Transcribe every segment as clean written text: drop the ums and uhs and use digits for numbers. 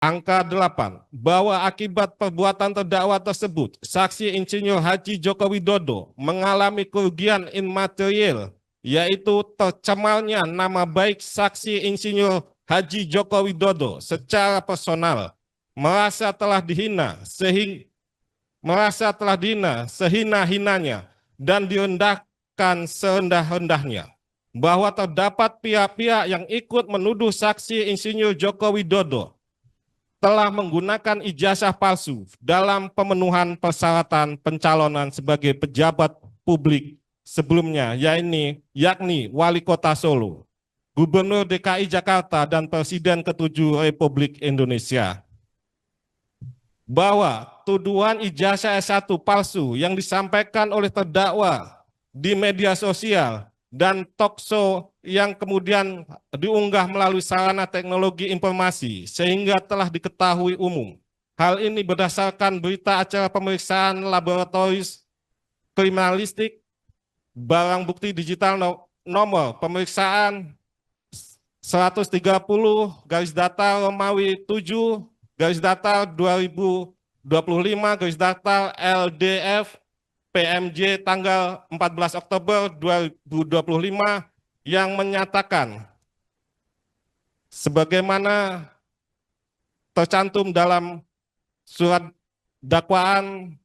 Angka 8, bahwa akibat perbuatan terdakwa tersebut, Saksi Insinyur Haji Joko Widodo mengalami kerugian imaterial, yaitu tercemarnya nama baik Saksi Insinyur Haji Joko Widodo secara personal, merasa telah dihina sehina-hinanya dan direndahkan serendah-rendahnya, bahwa terdapat pihak-pihak yang ikut menuduh Saksi Insinyur Joko Widodo telah menggunakan ijazah palsu dalam pemenuhan persyaratan pencalonan sebagai pejabat publik sebelumnya, yakni Wali Kota Solo, Gubernur DKI Jakarta, dan Presiden ke-7 Republik Indonesia. Bahwa tuduhan ijazah S1 palsu yang disampaikan oleh terdakwa di media sosial dan talkshow yang kemudian diunggah melalui sarana teknologi informasi sehingga telah diketahui umum. Hal ini berdasarkan berita acara pemeriksaan laboratoris kriminalistik barang bukti digital nomor pemeriksaan 130 garis datar Romawi 7 garis datar 2025 garis datar LDF PMJ tanggal 14 Oktober 2025 yang menyatakan sebagaimana tercantum dalam surat dakwaan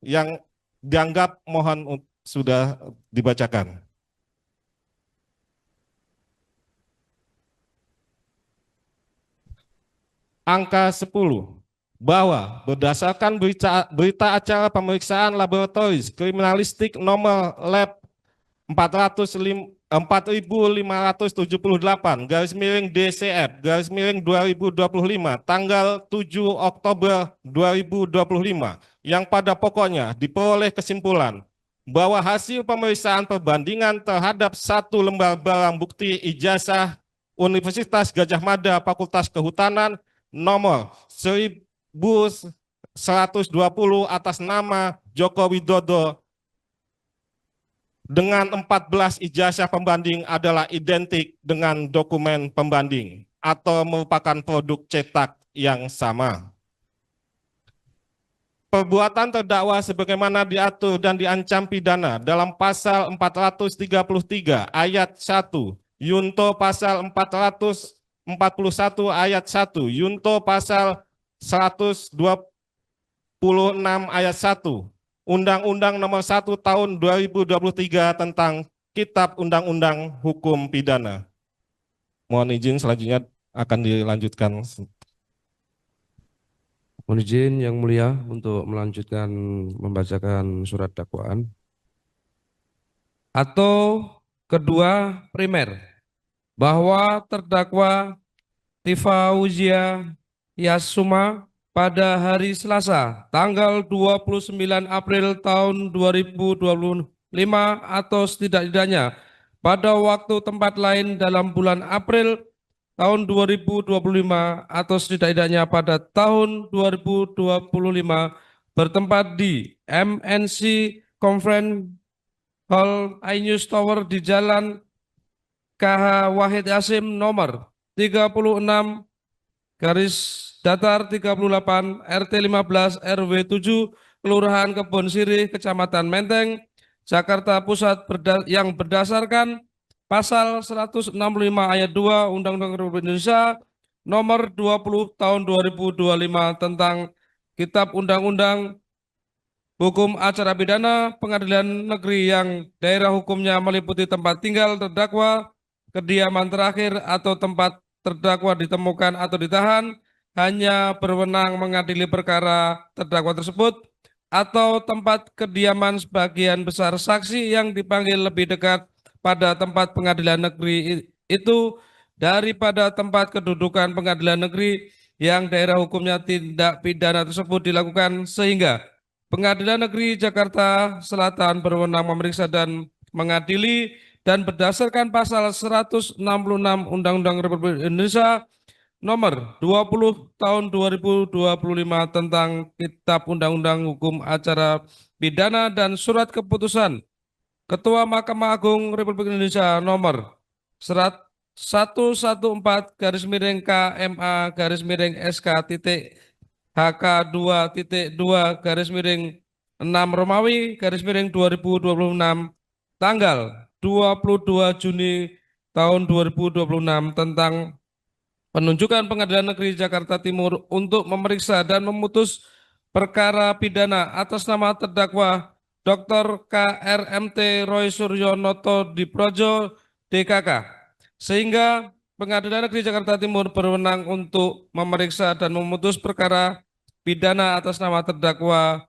yang dianggap mohon sudah dibacakan. Angka 10, bahwa berdasarkan berita acara pemeriksaan laboratoris kriminalistik nomor lab 4578 garis miring DCF garis miring 2025 tanggal 7 Oktober 2025 yang pada pokoknya diperoleh kesimpulan bahwa hasil pemeriksaan perbandingan terhadap satu lembar barang bukti ijazah Universitas Gadjah Mada Fakultas Kehutanan nomor 1120 atas nama Joko Widodo dengan 14 ijazah pembanding adalah identik dengan dokumen pembanding atau merupakan produk cetak yang sama. Perbuatan terdakwa sebagaimana diatur dan diancam pidana dalam pasal 433 ayat 1, Yunto pasal 441 ayat 1, Yunto pasal 126 ayat 1, Undang-Undang Nomor 1 Tahun 2023 tentang Kitab Undang-Undang Hukum Pidana. Mohon izin selanjutnya akan dilanjutkan. Mohon izin Yang Mulia untuk melanjutkan membacakan surat dakwaan. Atau kedua primer, bahwa terdakwa Tifauzia Yasuma pada hari Selasa tanggal 29 April tahun 2025 atau setidak-tidaknya pada waktu tempat lain dalam bulan April tahun 2025 atau setidak-tidaknya pada tahun 2025 bertempat di MNC Conference Hall iNews Tower di Jalan KH Wahid Hasim nomor 36 garis datar 38 RT 15 RW 7 Kelurahan Kebon Sirih Kecamatan Menteng Jakarta Pusat yang berdasarkan pasal 165 ayat 2 Undang-Undang Republik Indonesia nomor 20 tahun 2025 tentang Kitab Undang-Undang Hukum Acara Pidana Pengadilan Negeri yang daerah hukumnya meliputi tempat tinggal terdakwa, kediaman terakhir atau tempat terdakwa ditemukan atau ditahan hanya berwenang mengadili perkara terdakwa tersebut atau tempat kediaman sebagian besar saksi yang dipanggil lebih dekat pada tempat pengadilan negeri itu daripada tempat kedudukan pengadilan negeri yang daerah hukumnya tindak pidana tersebut dilakukan sehingga Pengadilan Negeri Jakarta Selatan berwenang memeriksa dan mengadili dan berdasarkan pasal 166 Undang-Undang Republik Indonesia nomor 20 tahun 2025 tentang Kitab Undang-Undang Hukum Acara Pidana dan surat keputusan Ketua Mahkamah Agung Republik Indonesia nomor 114-KMA-2.2/6 tanggal 22 Juni tahun 2026 tentang penunjukan Pengadilan Negeri Jakarta Timur untuk memeriksa dan memutus perkara pidana atas nama terdakwa Dr. KRMT Roy Suryo Noto Diprojo DKK, sehingga Pengadilan Negeri Jakarta Timur berwenang untuk memeriksa dan memutus perkara pidana atas nama terdakwa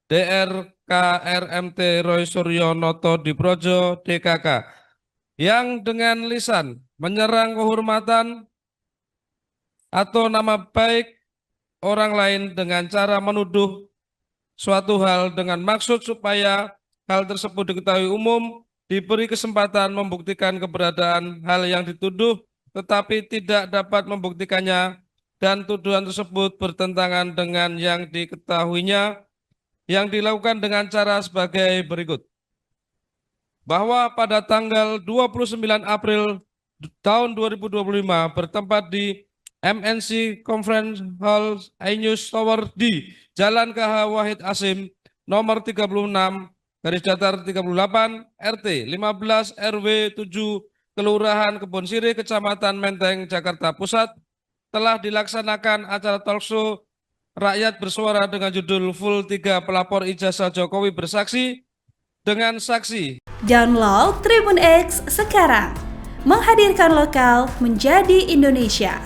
DR KRMT Roy Suryo Noto Diprojo DKK yang dengan lisan menyerang kehormatan atau nama baik orang lain dengan cara menuduh suatu hal dengan maksud supaya hal tersebut diketahui umum, diberi kesempatan membuktikan keberadaan hal yang dituduh tetapi tidak dapat membuktikannya, dan tuduhan tersebut bertentangan dengan yang diketahuinya, yang dilakukan dengan cara sebagai berikut. Bahwa pada tanggal 29 April tahun 2025 bertempat di MNC Conference Hall Ainews Tower D, Jalan KH Wahid Asim, nomor 36/38 RT 15 RW 7 Kelurahan Kebon Sirih, Kecamatan Menteng, Jakarta Pusat, telah dilaksanakan acara talkshow rakyat bersuara dengan judul Full 3 Pelapor Ijazah Jokowi Bersaksi dengan saksi. Download Tribun X sekarang, menghadirkan lokal menjadi Indonesia.